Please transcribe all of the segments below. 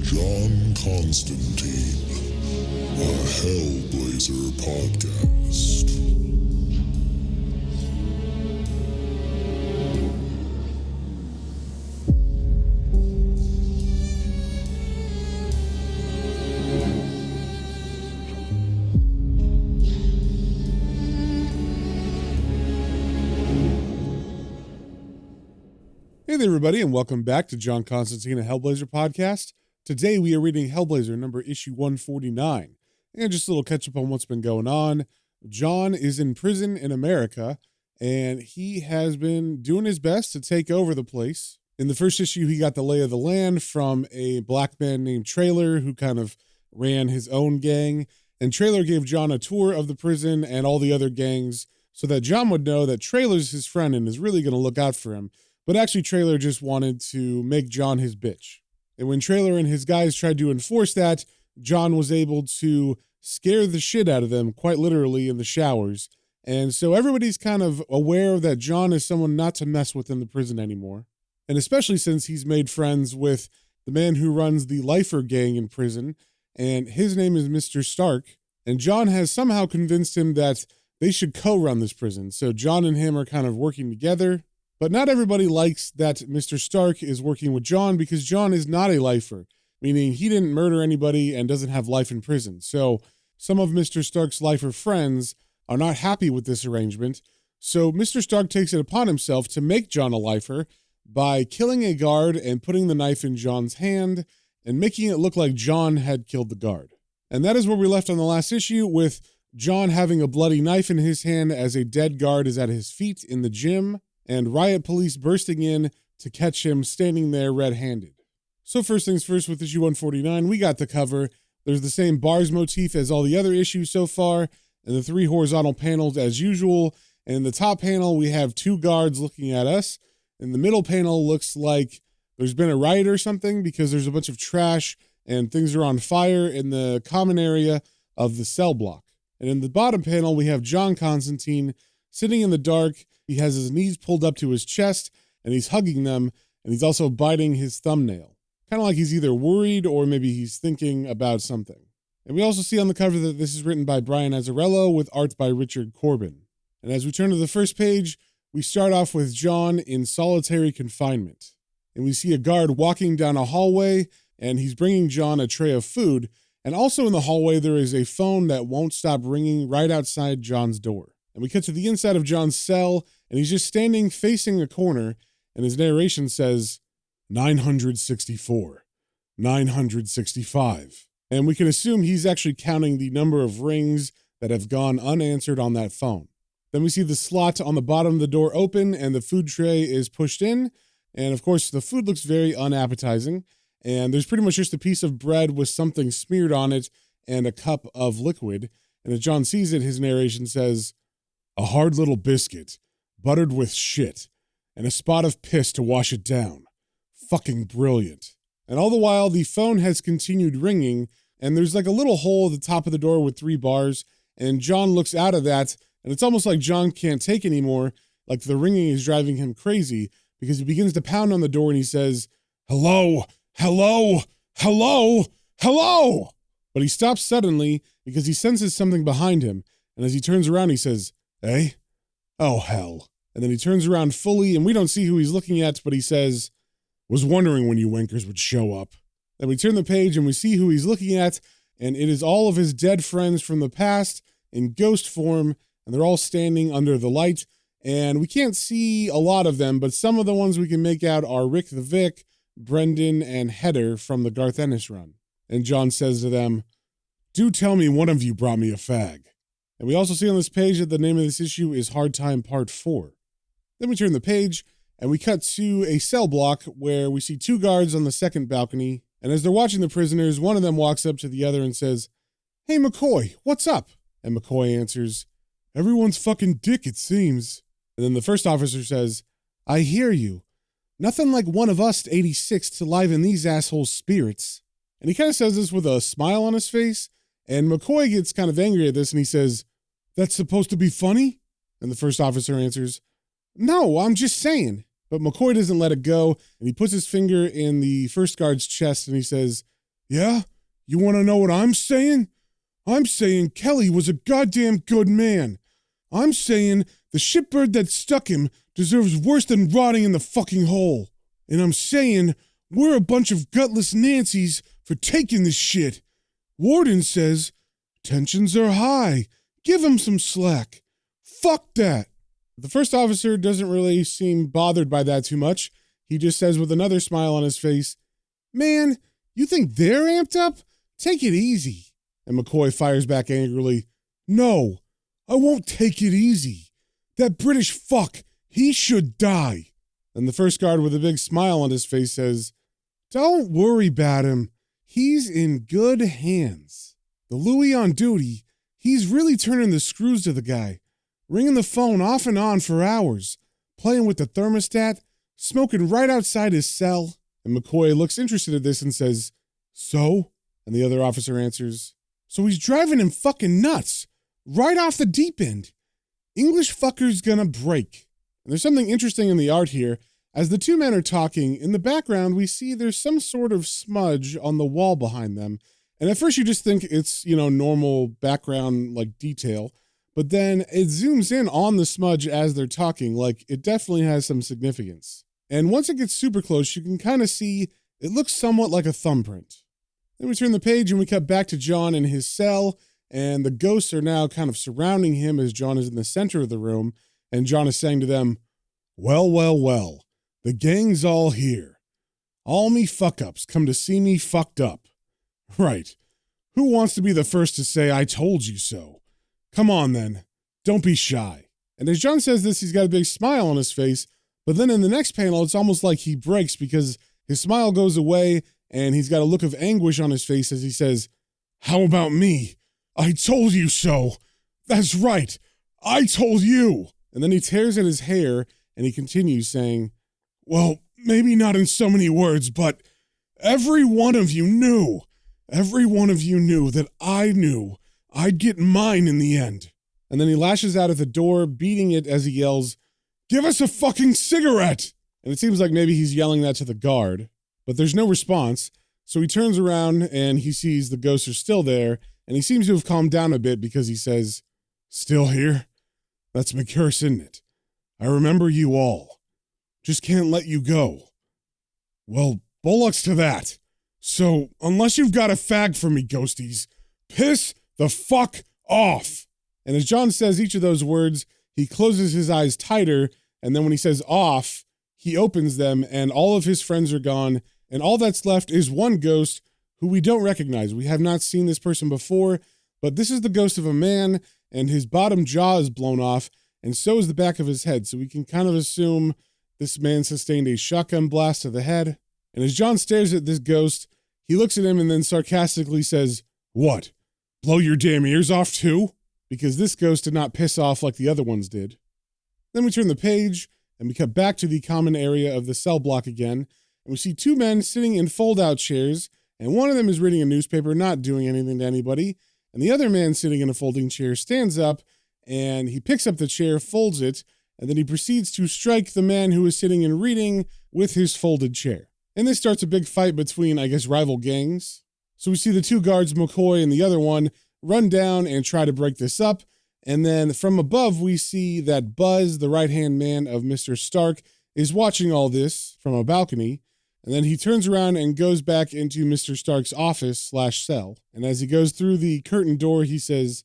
John Constantine, a Hellblazer podcast. Hey there, everybody, and welcome back to John Constantine, a Hellblazer podcast. Today, we are reading Hellblazer number issue 149. And just a little catch up on what's been going on. John is in prison in America, and he has been doing his best to take over the place. In the first issue, he got the lay of the land from a black man named Trailer, who kind of ran his own gang. And Trailer gave John a tour of the prison and all the other gangs so that John would know that Trailer's his friend and is really going to look out for him. But actually, Trailer just wanted to make John his bitch. And when Trailer and his guys tried to enforce that, John was able to scare the shit out of them, quite literally, in the showers. And so everybody's kind of aware that John is someone not to mess with in the prison anymore. And especially since he's made friends with the man who runs the Lifer gang in prison, and his name is Mr. Stark. And John has somehow convinced him that they should co-run this prison. So John and him are kind of working together. But not everybody likes that Mr. Stark is working with John because John is not a lifer, meaning he didn't murder anybody and doesn't have life in prison. So some of Mr. Stark's lifer friends are not happy with this arrangement. So Mr. Stark takes it upon himself to make John a lifer by killing a guard and putting the knife in John's hand and making it look like John had killed the guard. And that is where we left on the last issue, with John having a bloody knife in his hand as a dead guard is at his feet in the gym, and riot police bursting in to catch him standing there red-handed. So first things first, with issue 149, we got the cover. There's the same bars motif as all the other issues so far, and the three horizontal panels as usual. And in the top panel, we have two guards looking at us. In the middle panel, looks like there's been a riot or something because there's a bunch of trash and things are on fire in the common area of the cell block. And in the bottom panel, we have John Constantine sitting in the dark. He has his knees pulled up to his chest, and he's hugging them, and he's also biting his thumbnail. Kind of like he's either worried or maybe he's thinking about something. And we also see on the cover that this is written by Brian Azzarello with art by Richard Corbin. And as we turn to the first page, we start off with John in solitary confinement. And we see a guard walking down a hallway, and he's bringing John a tray of food. And also in the hallway, there is a phone that won't stop ringing right outside John's door. And we cut to the inside of John's cell, and he's just standing facing a corner, and his narration says, 964, 965. And we can assume he's actually counting the number of rings that have gone unanswered on that phone. Then we see the slot on the bottom of the door open, and the food tray is pushed in. And of course, the food looks very unappetizing. And there's pretty much just a piece of bread with something smeared on it and a cup of liquid. And as John sees it, his narration says, a hard little biscuit, buttered with shit, and a spot of piss to wash it down. Fucking brilliant. And all the while, the phone has continued ringing, and there's like a little hole at the top of the door with 3 bars, and John looks out of that, and it's almost like John can't take anymore, like the ringing is driving him crazy, because he begins to pound on the door and he says, hello, hello, hello, hello! But he stops suddenly because he senses something behind him, and as he turns around, he says, eh? Oh, hell. And then he turns around fully, and we don't see who he's looking at, but he says, was wondering when you wankers would show up. Then we turn the page, and we see who he's looking at, and it is all of his dead friends from the past in ghost form, and they're all standing under the light, and we can't see a lot of them, but some of the ones we can make out are Rick the Vic, Brendan, and Heather from the Garth Ennis run. And John says to them, do tell me one of you brought me a fag. And we also see on this page that the name of this issue is Hard Time Part 4. Then we turn the page, and we cut to a cell block where we see 2 guards on the second balcony, and as they're watching the prisoners, one of them walks up to the other and says, hey, McCoy, what's up? And McCoy answers, everyone's fucking dick, it seems. And then the first officer says, I hear you. Nothing like one of us 86 to liven these assholes' spirits. And he kind of says this with a smile on his face, and McCoy gets kind of angry at this, and he says, that's supposed to be funny? And the first officer answers, no, I'm just saying. But McCoy doesn't let it go, and he puts his finger in the first guard's chest, and he says, Yeah? You want to know what I'm saying? I'm saying Kelly was a goddamn good man. I'm saying the shitbird that stuck him deserves worse than rotting in the fucking hole. And I'm saying we're a bunch of gutless Nancys for taking this shit. Warden says tensions are high. Give him some slack. Fuck that. The first officer doesn't really seem bothered by that too much. He just says with another smile on his face, "Man, you think they're amped up? Take it easy." And McCoy fires back angrily, "No, I won't take it easy. That British fuck, he should die." And the first guard with a big smile on his face says, "Don't worry about him. He's in good hands. The Louis on duty, he's really turning the screws to the guy, ringing the phone off and on for hours, playing with the thermostat, smoking right outside his cell." And McCoy looks interested at this and says, "So?" And the other officer answers, "So he's driving him fucking nuts, right off the deep end. English fucker's gonna break." And there's something interesting in the art here. As the two men are talking, in the background, we see there's some sort of smudge on the wall behind them. And at first you just think it's, normal background, detail. But then it zooms in on the smudge as they're talking, it definitely has some significance. And once it gets super close, you can kind of see it looks somewhat like a thumbprint. Then we turn the page and we cut back to John in his cell, and the ghosts are now kind of surrounding him as John is in the center of the room, and John is saying to them, "Well, well, well. The gang's all here. All me fuck-ups come to see me fucked up. Right. Who wants to be the first to say, 'I told you so'? Come on, then. Don't be shy." And as John says this, he's got a big smile on his face, but then in the next panel, it's almost like he breaks because his smile goes away, and he's got a look of anguish on his face as he says, "How about me? I told you so. That's right. I told you." And then he tears at his hair, and he continues saying, "Well, maybe not in so many words, but every one of you knew. Every one of you knew that I knew I'd get mine in the end." And then he lashes out at the door, beating it as he yells, "Give us a fucking cigarette!" And it seems like maybe he's yelling that to the guard, but there's no response. So he turns around and he sees the ghosts are still there, and he seems to have calmed down a bit because he says, "Still here? That's McCurse, isn't it? I remember you all. Just can't let you go. Well, bullocks to that. So, unless you've got a fag for me, ghosties, piss the fuck off." And as John says each of those words, he closes his eyes tighter, and then when he says off, he opens them, and all of his friends are gone, and all that's left is one ghost who we don't recognize. We have not seen this person before, but this is the ghost of a man, and his bottom jaw is blown off, and so is the back of his head, so we can kind of assume this man sustained a shotgun blast to the head. And as John stares at this ghost, he looks at him and then sarcastically says, "What? Blow your damn ears off too?" Because this ghost did not piss off like the other ones did. Then we turn the page, and we cut back to the common area of the cell block again, and we see two men sitting in fold-out chairs, and one of them is reading a newspaper, not doing anything to anybody, and the other man sitting in a folding chair stands up, and he picks up the chair, folds it, and then he proceeds to strike the man who is sitting and reading with his folded chair. And this starts a big fight between, rival gangs. So we see the two guards, McCoy and the other one, run down and try to break this up. And then from above, we see that Buzz, the right-hand man of Mr. Stark, is watching all this from a balcony. And then he turns around and goes back into Mr. Stark's office/cell. And as he goes through the curtain door, he says,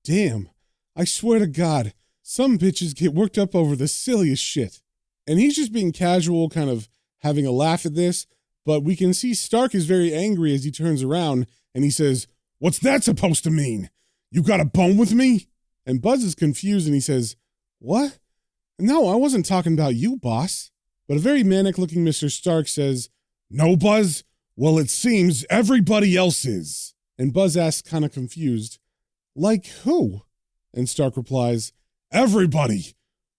"Damn, I swear to God, some bitches get worked up over the silliest shit." And he's just being casual, kind of having a laugh at this. But we can see Stark is very angry as he turns around and he says, "What's that supposed to mean? You got a bone with me?" And Buzz is confused and he says, "What? No, I wasn't talking about you, boss." But a very manic-looking Mr. Stark says, "No, Buzz? Well, it seems everybody else is." And Buzz asks, kind of confused, "Like who?" And Stark replies, "Everybody.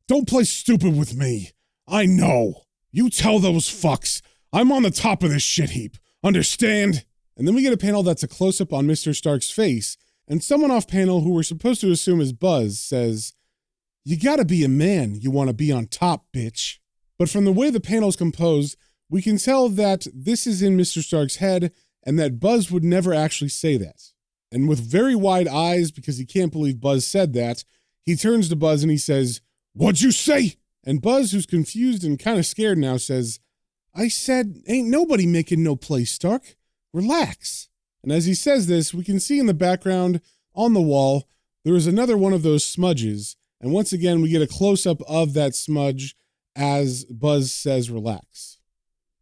Don't play stupid with me. I know. You tell those fucks I'm on the top of this shit heap. Understand?" And then we get a panel that's a close-up on Mr. Stark's face, and someone off panel who we're supposed to assume is Buzz says, "You gotta be a man. You want to be on top, bitch." But from the way the panel's composed, we can tell that this is in Mr. Stark's head, and that Buzz would never actually say that. And with very wide eyes, because he can't believe Buzz said that, he turns to Buzz and he says, "What'd you say?" And Buzz, who's confused and kind of scared now, says, "I said, ain't nobody making no play, Stark. Relax." And as he says this, we can see in the background on the wall, there is another one of those smudges. And once again, we get a close-up of that smudge as Buzz says, "Relax."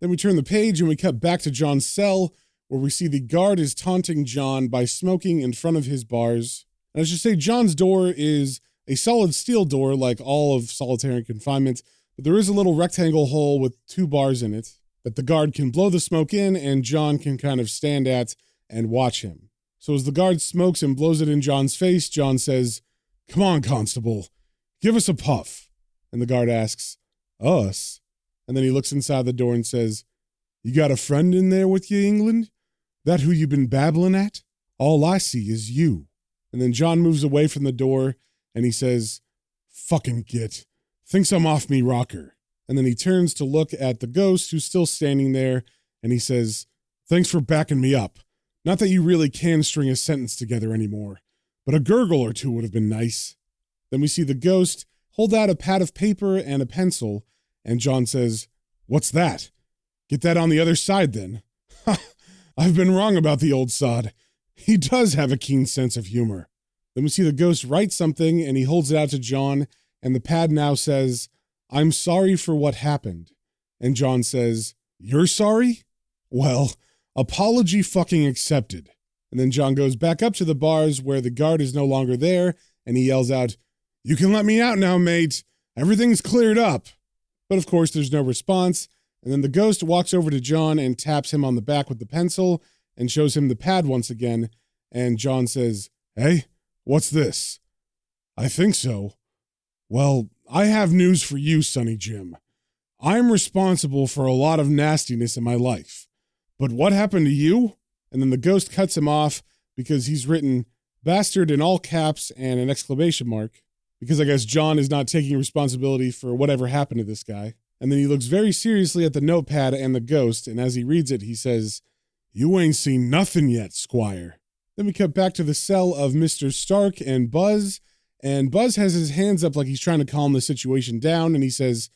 Then we turn the page and we cut back to John's cell, where we see the guard is taunting John by smoking in front of his bars. And I should say John's door is a solid steel door like all of solitary confinement, but there is a little rectangle hole with 2 bars in it that the guard can blow the smoke in and John can kind of stand at and watch him. So as the guard smokes and blows it in John's face, John says, "Come on, Constable, give us a puff." And the guard asks, "Us?" And then he looks inside the door and says, "You got a friend in there with you, England? That who you been babbling at? All I see is you." And then John moves away from the door and he says, "Fucking git. Thinks I'm off me rocker." And then he turns to look at the ghost who's still standing there and he says, "Thanks for backing me up. Not that you really can string a sentence together anymore, but a gurgle or two would have been nice." Then we see the ghost hold out a pad of paper and a pencil, and John says, "What's that? Get that on the other side then." Ha! I've been wrong about the old sod. He does have a keen sense of humor. Then we see the ghost write something, and he holds it out to John, and the pad now says, "I'm sorry for what happened." And John says, "You're sorry? Well, apology fucking accepted." And then John goes back up to the bars where the guard is no longer there, and he yells out, "You can let me out now, mate. Everything's cleared up." But of course, there's no response, and then the ghost walks over to John and taps him on the back with the pencil and shows him the pad once again, and John says, "Hey, what's this?" "I think so." "Well, I have news for you, Sonny Jim. I'm responsible for a lot of nastiness in my life. But what happened to you?" And then the ghost cuts him off because he's written "bastard" in all caps and an exclamation mark, because I guess John is not taking responsibility for whatever happened to this guy. And then he looks very seriously at the notepad and the ghost, and as he reads it, he says, "You ain't seen nothing yet, Squire." Then we cut back to the cell of Mr. Stark and Buzz has his hands up like he's trying to calm the situation down, and he says,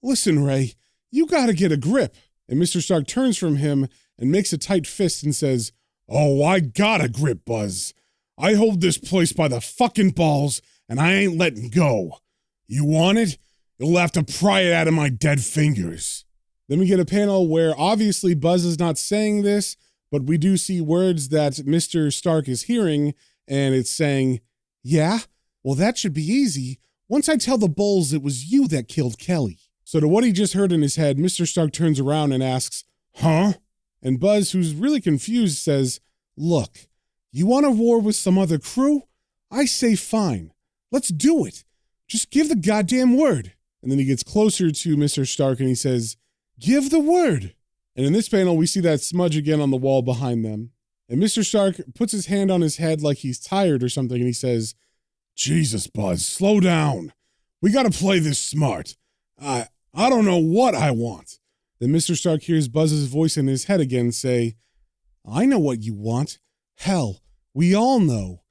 "Listen, Ray, you gotta get a grip." And Mr. Stark turns from him and makes a tight fist and says, "Oh, I got a grip, Buzz. I hold this place by the fucking balls, and I ain't letting go. You want it? You'll have to pry it out of my dead fingers." Then we get a panel where obviously Buzz is not saying this, but we do see words that Mr. Stark is hearing, and it's saying, "Yeah? Well, that should be easy. Once I tell the bulls it was you that killed Kelly." So to what he just heard in his head, Mr. Stark turns around and asks, "Huh?" And Buzz, who's really confused, says, "Look, you want a war with some other crew? I say fine. Let's do it. Just give the goddamn word." And then he gets closer to Mr. Stark and he says, "Give the word." And in this panel, we see that smudge again on the wall behind them. And Mr. Stark puts his hand on his head like he's tired or something, and he says, "Jesus, Buzz, slow down. We gotta play this smart. I don't know what I want." Then Mr. Stark hears Buzz's voice in his head again say, "I know what you want. Hell, we all know.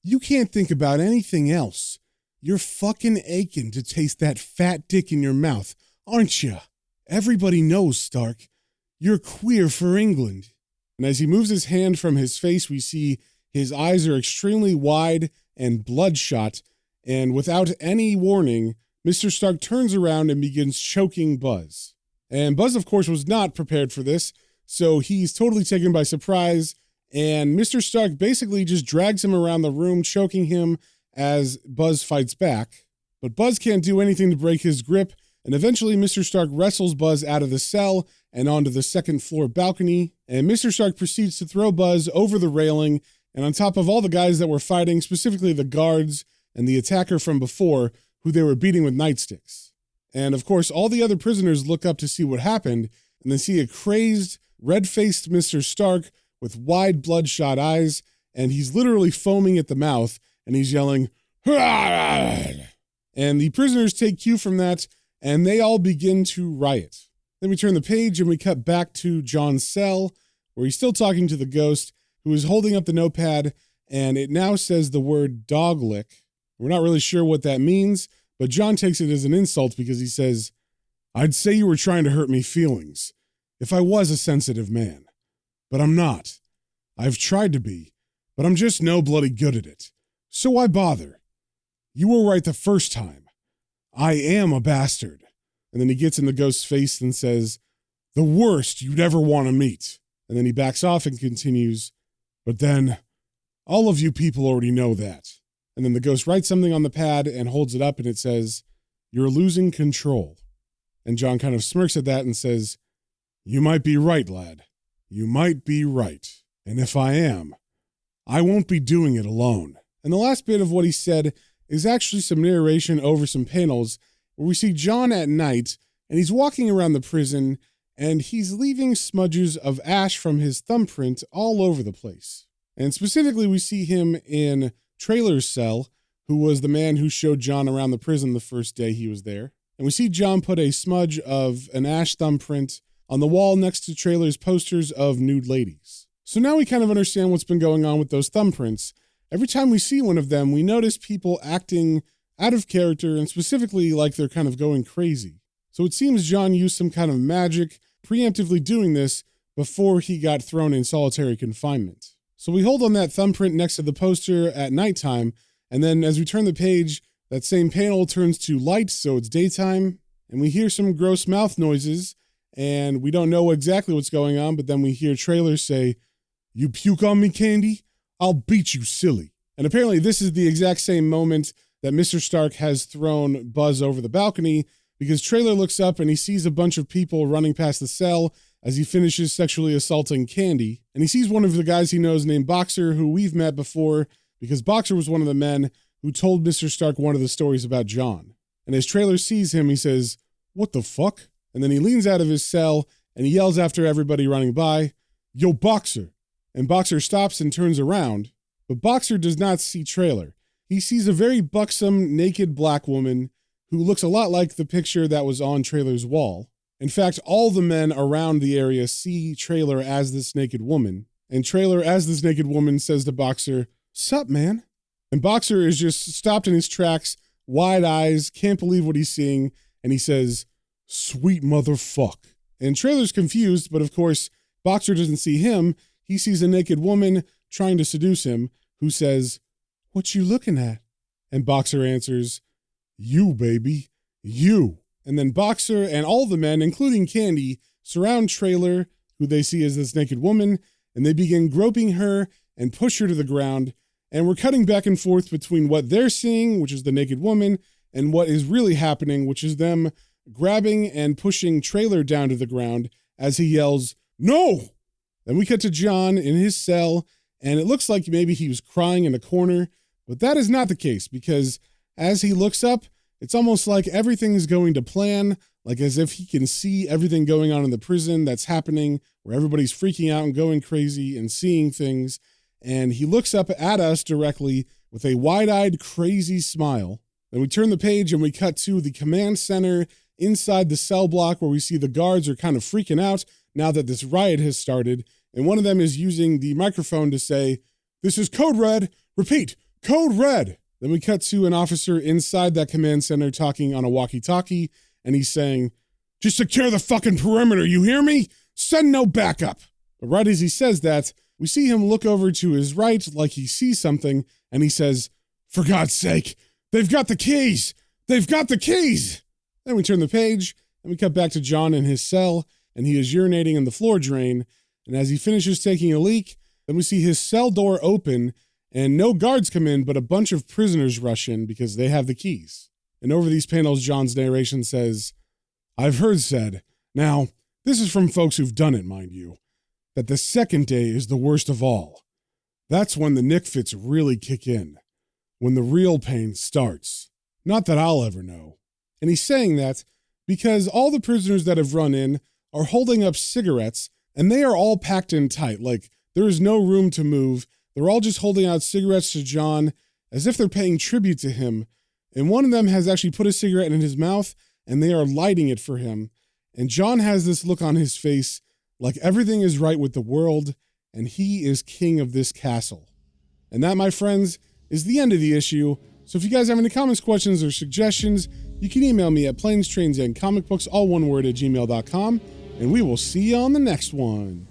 You can't think about anything else. You're fucking aching to taste that fat dick in your mouth, aren't you? Everybody knows, Stark. You're queer for England." And as he moves his hand from his face, we see his eyes are extremely wide and bloodshot, and without any warning, Mr. Stark turns around and begins choking Buzz. And Buzz, of course, was not prepared for this, so he's totally taken by surprise, and Mr. Stark basically just drags him around the room, choking him as Buzz fights back. But Buzz can't do anything to break his grip, and eventually Mr. Stark wrestles Buzz out of the cell and onto the second floor balcony, and Mr. Stark proceeds to throw Buzz over the railing and on top of all the guys that were fighting, specifically the guards and the attacker from before, who they were beating with nightsticks. And of course, all the other prisoners look up to see what happened, and they see a crazed, red-faced Mr. Stark with wide, bloodshot eyes, and he's literally foaming at the mouth, and he's yelling, "Hurrah!" And the prisoners take cue from that, and they all begin to riot. Then we turn the page, and we cut back to John's cell, where he's still talking to the ghost, who is holding up the notepad, and it now says the word dog lick. We're not really sure what that means, but John takes it as an insult because he says, "I'd say you were trying to hurt me feelings, if I was a sensitive man. But I'm not. I've tried to be, but I'm just no bloody good at it. So why bother? You were right the first time. I am a bastard." And then he gets in the ghost's face and says, "The worst you'd ever want to meet." And then he backs off and continues, "But then, all of you people already know that." And then the ghost writes something on the pad and holds it up, and it says, "You're losing control." And John kind of smirks at that and says, "You might be right, lad. You might be right. And if I am, I won't be doing it alone." And the last bit of what he said is actually some narration over some panels where we see John at night, and he's walking around the prison, and he's leaving smudges of ash from his thumbprint all over the place. And specifically, we see him in Trailer's cell, who was the man who showed John around the prison the first day he was there. And we see John put a smudge of an ash thumbprint on the wall next to Trailer's posters of nude ladies. So now we kind of understand what's been going on with those thumbprints. Every time we see one of them, we notice people acting out of character and specifically like they're kind of going crazy. So it seems John used some kind of magic, preemptively doing this before he got thrown in solitary confinement. So we hold on that thumbprint next to the poster at nighttime, and then as we turn the page, that same panel turns to light, so it's daytime, and we hear some gross mouth noises, and we don't know exactly what's going on, but then we hear Trailer say, "You puke on me, Candy? I'll beat you silly." And apparently this is the exact same moment that Mr. Stark has thrown Buzz over the balcony, because Trailer looks up and he sees a bunch of people running past the cell as he finishes sexually assaulting Candy. And he sees one of the guys he knows named Boxer, who we've met before, because Boxer was one of the men who told Mr. Stark one of the stories about John. And as Trailer sees him, he says, "What the fuck?" And then he leans out of his cell and he yells after everybody running by, "Yo, Boxer." And Boxer stops and turns around, but Boxer does not see Trailer. He sees a very buxom, naked black woman who looks a lot like the picture that was on Trailer's wall. In fact, all the men around the area see Trailer as this naked woman, and Trailer as this naked woman says to Boxer, "Sup, man?" And Boxer is just stopped in his tracks, wide eyes, can't believe what he's seeing, and he says, "Sweet motherfuck." And Trailer's confused, but of course, Boxer doesn't see him. He sees a naked woman trying to seduce him, who says, "What you looking at?" And Boxer answers, "You, baby, you." And then Boxer and all the men, including Candy, surround Trailer, who they see as this naked woman, and they begin groping her and push her to the ground. And we're cutting back and forth between what they're seeing, which is the naked woman, and what is really happening, which is them grabbing and pushing Trailer down to the ground as he yells, "No!" Then we cut to John in his cell, and it looks like maybe he was crying in a corner, but that is not the case, because as he looks up, it's almost like everything is going to plan, like as if he can see everything going on in the prison that's happening, where everybody's freaking out and going crazy and seeing things. And he looks up at us directly with a wide-eyed, crazy smile. Then we turn the page and we cut to the command center inside the cell block, where we see the guards are kind of freaking out now that this riot has started. And one of them is using the microphone to say, "This is Code Red. Repeat, Code Red." Then we cut to an officer inside that command center talking on a walkie-talkie, and he's saying, "Just secure the fucking perimeter, you hear me? Send no backup." But right as he says that, we see him look over to his right like he sees something, and he says, "For God's sake, they've got the keys! They've got the keys!" Then we turn the page, and we cut back to John in his cell, and he is urinating in the floor drain, and as he finishes taking a leak, then we see his cell door open, and no guards come in, but a bunch of prisoners rush in because they have the keys. And over these panels, John's narration says, "I've heard said, now, this is from folks who've done it, mind you, that the second day is the worst of all. That's when the nick fits really kick in, when the real pain starts. Not that I'll ever know." And he's saying that because all the prisoners that have run in are holding up cigarettes, and they are all packed in tight, like there is no room to move. They're all just holding out cigarettes to John as if they're paying tribute to him. And one of them has actually put a cigarette in his mouth, and they are lighting it for him. And John has this look on his face like everything is right with the world, and he is king of this castle. And that, my friends, is the end of the issue. So if you guys have any comments, questions, or suggestions, you can email me at planestrains and comicbooks, all one word, at gmail.com, and we will see you on the next one.